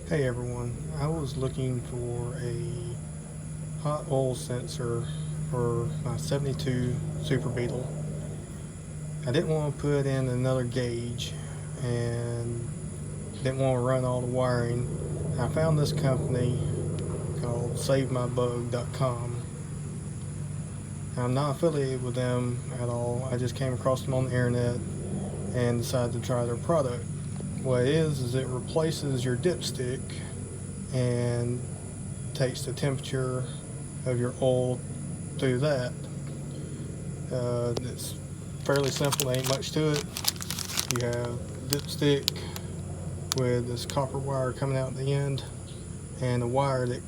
Hey everyone, I was looking for a hot oil sensor for my 72 Super Beetle. I didn't want to put in another gauge and didn't want to run all the wiring. I found this company called SaveMyBug.com. I'm not affiliated with them at all. I just came across them on the internet and decided to try their product. What it is it replaces your dipstick and takes the temperature of your oil through that. It's fairly simple, there ain't much to it. You have dipstick with this copper wire coming out the end and a wire that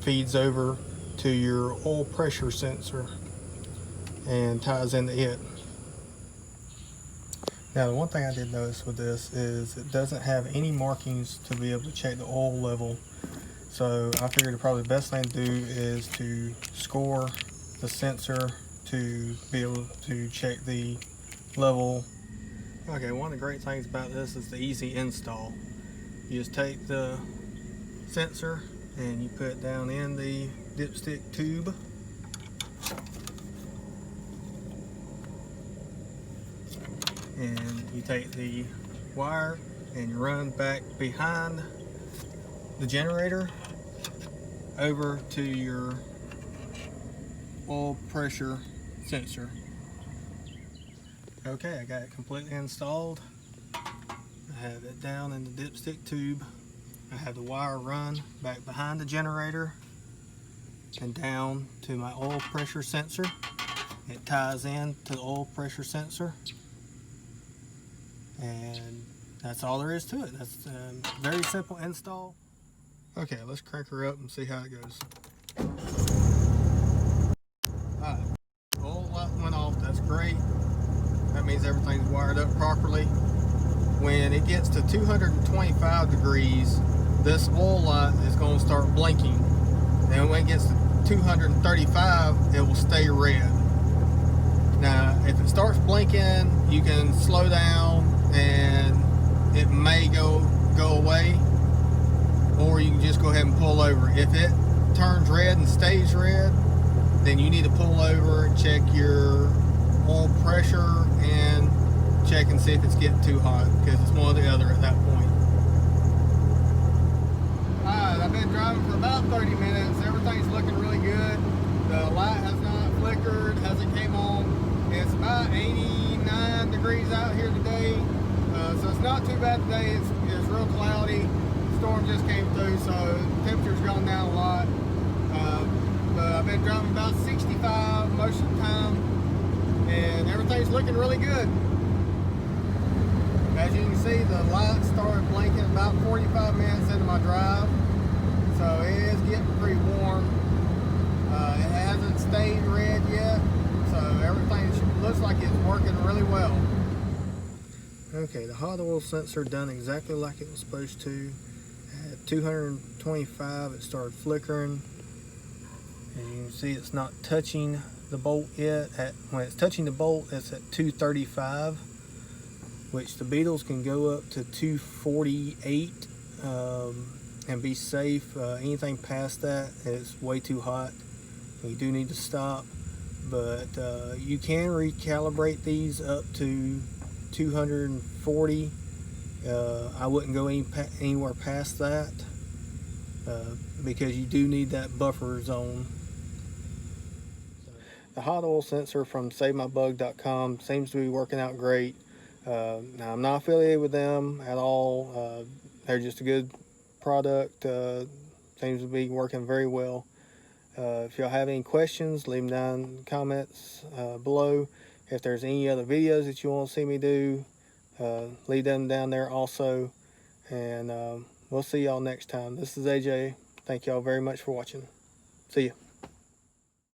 feeds over to your oil pressure sensor and ties into it. Now the one thing I did notice with this is it doesn't have any markings to be able to check the oil level. So I figured probably the best thing to do is to score the sensor to be able to check the level. Okay, one of the great things about this is the easy install. You just take the sensor and you put it down in the dipstick tube. And you take the wire and you run back behind the generator over to your oil pressure sensor. Okay, I got it completely installed. I have it down in the dipstick tube. I have the wire run back behind the generator and down to my oil pressure sensor. It ties in to the oil pressure sensor, and that's all there is to it. That's a very simple install. Okay, let's crank her up and see how it goes. Alright, oil light went off, that's great. That means everything's wired up properly. When it gets to 225 degrees, this oil light is going to start blinking. And when it gets to 235, it will stay red. Now, if it starts blinking, you can slow down and it may go away, or you can just go ahead and pull over. If it turns red and stays red, then you need to pull over and check your oil pressure and check and see if it's getting too hot, because it's one or the other at that point. Alright, I've been driving for about 30 minutes. Everything's looking really good. The light has not flickered, hasn't came on. It's about 89 degrees out here today, so it's not too bad today. It's real cloudy. Storm just came through, so the temperature's gone down a lot. But I've been driving about 65 most of the time, and everything's looking really good. As you can see, the light started blinking about 45 minutes into my drive, so it is getting pretty warm. It hasn't stayed red yet, so everything looks like it's working really well. Okay, the hot oil sensor done exactly like it was supposed to. At 225, it started flickering. As you can see, it's not touching the bolt yet. When it's touching the bolt, it's at 235, which the Beetles can go up to 248 and be safe. Anything past that is way too hot. You do need to stop, but you can recalibrate these up to 240. I wouldn't go anywhere past that because you do need that buffer zone. The hot oil sensor from SaveMyBug.com seems to be working out great. Now, I'm not affiliated with them at all. They're just a good product. Seems to be working very well. If y'all have any questions, leave them down in the comments below. If there's any other videos that you want to see me do, leave them down there also. And we'll see y'all next time. This is AJ. Thank y'all very much for watching. See ya.